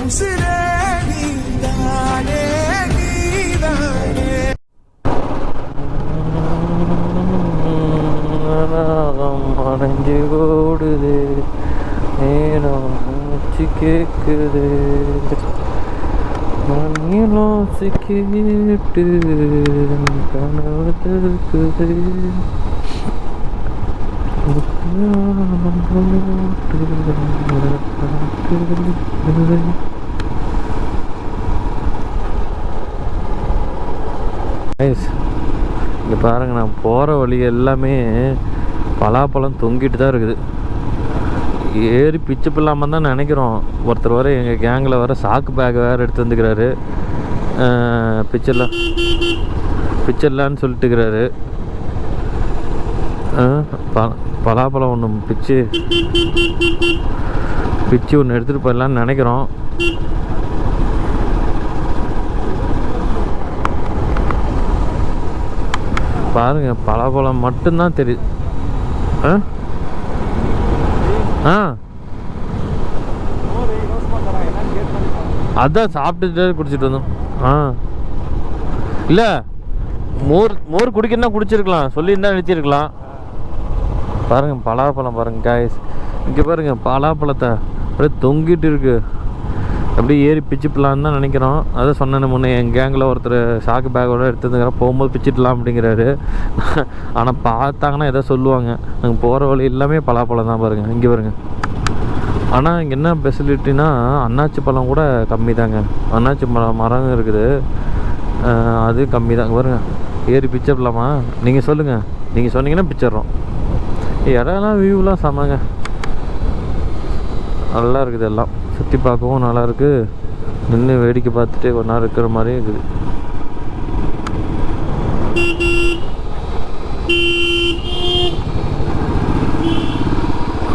உசிரே நீதானே நீதானே. அடைஞ்சு ஓடுது நேரம் மூச்சு கேக்குது கேட்டு கனவு தடுக்குது. இங்கே பாருங்க, நான் போகிற வழி எல்லாமே பலாப்பழம் தொங்கிட்டு தான் இருக்குது. ஏறி பிச்சு பில்லாமல் தான் நினைக்கிறோம். ஒருத்தர் வர எங்கள் கேங்கில் வர சாக்கு பேக் வேறு எடுத்து வந்துக்கிறாரு. பிச்சிடலான்னு சொல்லிட்டுக்கிறாரு. பலாப்பழம் ஒன்று பிச்சு ஒன்று எடுத்துகிட்டு போயிடலான்னு நினைக்கிறோம். பாருங்க, பலாப்பழம் மட்டும்தான் தெரியுது. அதான் சாப்பிட்டுட்டு குடிச்சிட்டு வந்தோம். இல்லை, மோர் குடிக்கணும்னா குடிச்சிருக்கலாம், சொல்லியிருந்தா நிறுத்திருக்கலாம். பாருங்கள் பலாப்பழம் பாருங்கள் காய்ஸ். இங்கே பாருங்கள் பலாப்பழத்தை அப்படியே தொங்கிட்டு இருக்கு. அப்படியே ஏறி பிச்சுப்பலான்னு தான் நினைக்கிறோம். அதான் சொன்னேன்னு முன்னே என் கேங்கில் ஒருத்தர் சாக்கு பேக்கோட எடுத்துருந்துக்கிற போகும்போது பிச்சுட்டலாம் அப்படிங்கிறாரு. ஆனால் பார்த்தாங்கன்னா எதோ சொல்லுவாங்க. நாங்கள் போகிற வழி எல்லாமே பலாப்பழம் தான் பாருங்கள். இங்கே பாருங்கள். ஆனால் இங்கே என்ன ஃபெசிலிட்டினா அன்னாச்சி பழம் கூட கம்மி தாங்க. அன்னாச்சி மரம் இருக்குது, அது கம்மி தாங்க. பாருங்க, ஏறி பிச்சிடலாமா? நீங்கள் சொல்லுங்கள், நீங்கள் சொன்னீங்கன்னா பிச்சிட்றோம். இடம்லாம் வியூலாம் செம்மங்க, நல்லா இருக்குது. எல்லாம் சுற்றி பார்க்கவும் நல்லாயிருக்கு. நின்று வேடிக்கை பார்த்துட்டு கொஞ்ச நேரம் இருக்கிற மாதிரியும் இருக்குது.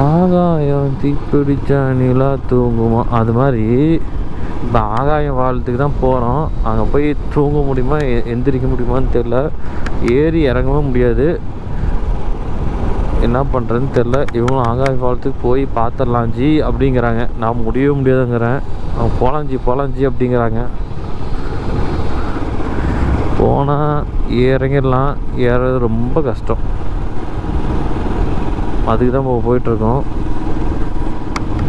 ஆகாயம் தீப்பிடிச்சா நிலா தூங்குமா, அது மாதிரி இப்போ ஆகாயம் வாழ்த்துக்கு தான் போகிறோம். அங்கே போய் தூங்க முடியுமா எந்திரிக்க முடியுமான்னு தெரில. ஏறி இறங்கவும் முடியாது, என்ன பண்ணுறதுன்னு தெரில. இவங்களும் ஆகாய வாழ்த்துக்கு போய் பார்த்துடலாம் ஜி அப்படிங்கிறாங்க. நான் முடியவே முடியாதுங்கிறேன். அவங்க போகலாம் ஜி அப்படிங்கிறாங்க. போனால் இறங்கிடலாம், ஏறது ரொம்ப கஷ்டம். அதுக்கு தான் போயிட்டுருக்கோம்.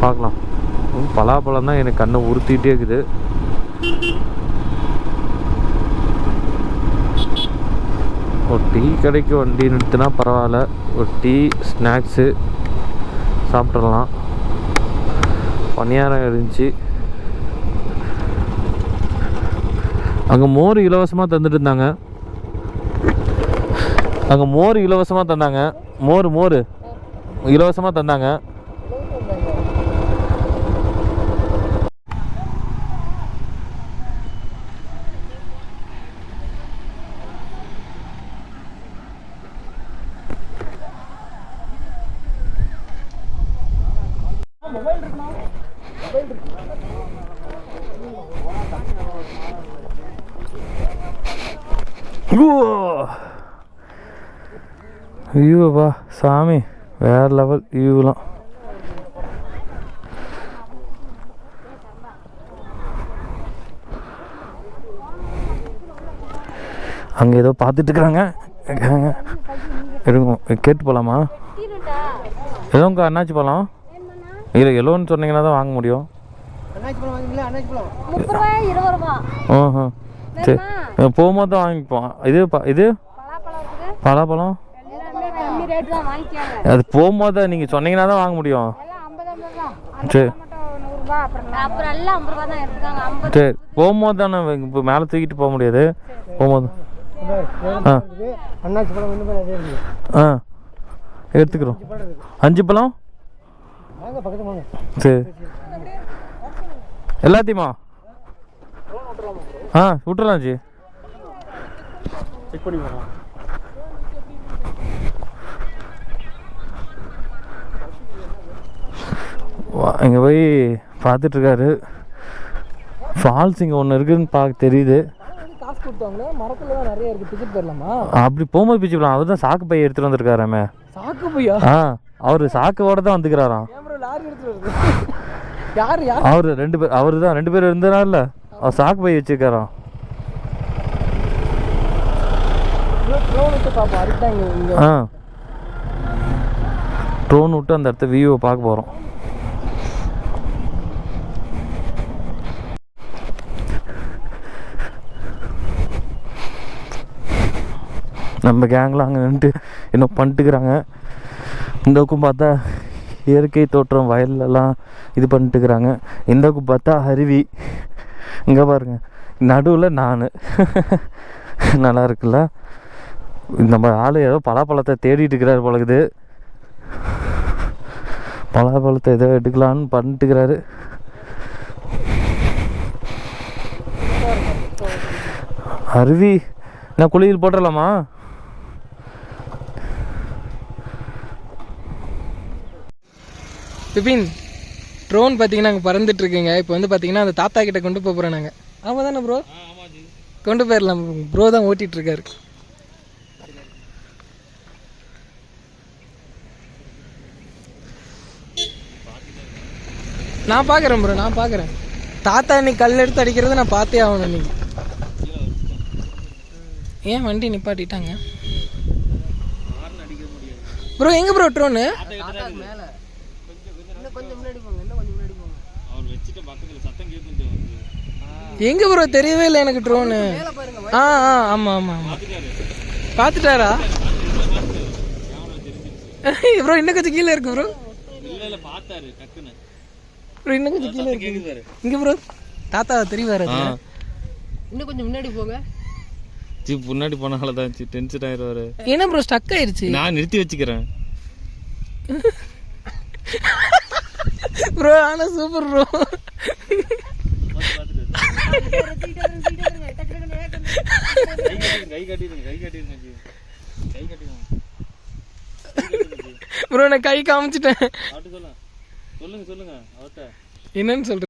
பார்க்கலாம். பலாப்பழம் தான் எனக்கு கண்ணை உறுத்திக்கிட்டே இருக்குது. ஒரு டீ கடைக்கு வண்டி நிறுத்தினா பரவாயில்ல, ஒரு டீ ஸ்நாக்ஸு சாப்பிட்றலாம். பணியாரம் இருந்துச்சு. அங்கே மோர் இலவசமாக தந்துட்டு இருந்தாங்க. அங்கே மோர் இலவசமாக தந்தாங்க. மோர் இலவசமாக தந்தாங்க. ஐயோப்பா சாமி, வேற லெவல் வியூலாம். அங்கே ஏதோ பார்த்துட்டு இருக்கிறாங்க. கேட்டு போகலாமா? எதோங்க அண்ணாச்சி பழம் இல்லை, எல்லோன்னு சொன்னீங்கன்னா தான் வாங்க முடியும். ஓஹோ, சரி, போகும்போது தான் வாங்கிப்போம். இது பலாப்பழம் அது போகும்போது தான் நீங்கள் சொன்னீங்கன்னா தான் வாங்க முடியும். சரி சரி, போகும்போது தானே, இப்போ மேலே தூக்கிட்டு போக முடியாது. போகும்போது எடுத்துக்கிறோம். 5 பழம் சரி, எல்லாத்தையுமா? விட்டுறலாம் ஜி. செக் பண்ணி இங்கே போய் பார்த்துட்ருக்காரு. ஃபால்ஸ் இங்கே ஒன்று இருக்குதுன்னு பார்க்க தெரியுது. அப்படி போகும்போது பிச்சு போகலாம். அவர் தான் சாக்கு பையை எடுத்துகிட்டு வந்திருக்காராமே. சாக்கு பையா? அவர் சாக்கோட தான் வந்துக்கிறாராம். யார் அவர் 2 பேர், அவர் தான் 2 பேர் இருந்தார்ல, அவர் சாக்கு பை வச்சுருக்காராம். ட்ரோன் விட்டு பார்ப்போம். அதுக்கு தான் இங்கே ட்ரோன் விட்டு அந்த இடத்த வியூவை பார்க்க போகிறோம். நம்ம கேங்கில் அங்கே நின்றுட்டு என்ன பண்ணிட்டுக்கிறாங்க. இந்த பக்கம் பார்த்தா இயற்கை தோற்றம், வயல்லலாம் இது பண்ணிட்டுக்கிறாங்க. இந்த பக்கம் பார்த்தா அருவி. இங்கே பாருங்க, நடுவில் நான். நல்லா இருக்குல்ல. நம்ம ஆள் ஏதோ பலாப்பழத்தை தேடிட்டு இருக்கிறாரு போலக்குது. பலாப்பழத்தை ஏதோ எடுக்கலான்னு பண்ணிட்டுக்கிறாரு. அருவி நான் குளியல் போட்டுடலாமா? பிபின், ட்ரோன் பார்த்தீங்கன்னா அங்கே பறந்துட்டு இருக்குங்க. இப்போ வந்து பார்த்தீங்கன்னா அந்த தாத்தா கிட்ட கொண்டு போகிறோம் நாங்கள். ஆமாம் தானே ப்ரோ? கொண்டு போயிடலாம். ப்ரோ தான் ஓட்டிகிட்டு இருக்காரு. நான் பார்க்குறேன் ப்ரோ, நான் பார்க்குறேன். தாத்தா இன்னைக்கு கல் எடுத்து அடிக்கிறத நான் பார்த்தே ஆகணும். இன்னைக்கு ஏன் வண்டி நிப்பாட்டிட்டாங்க ப்ரோ? எங்கே ப்ரோ ட்ரோனு? எங்க ப்ரோ? தெரியவே இல்லை எனக்கு ட்ரோனு. ஆமாம் ஆமாம். பார்த்துட்டாரா ப்ரோ? இன்னும் கொஞ்சம் கீழே இருக்கு ப்ரோ. ப்ரோ இன்னும் கொஞ்சம் கீழே இருக்கு. இங்கே ப்ரோ தாத்தா தெரிவாரு. இன்னும் கொஞ்சம் முன்னாடி போங்க. முன்னாடி போனால தான் டென்ஷன் ஆயிடுவாரு. என்ன ப்ரோ ஸ்டக் ஆயிடுச்சு? நான் நிறுத்தி வச்சுக்கிறேன் ப்ரோ. ஆனா சூப்பர் ப்ரோ. ப்ரோ நான் கை காமிச்சிட்டேன். என்னன்னு சொல்ற?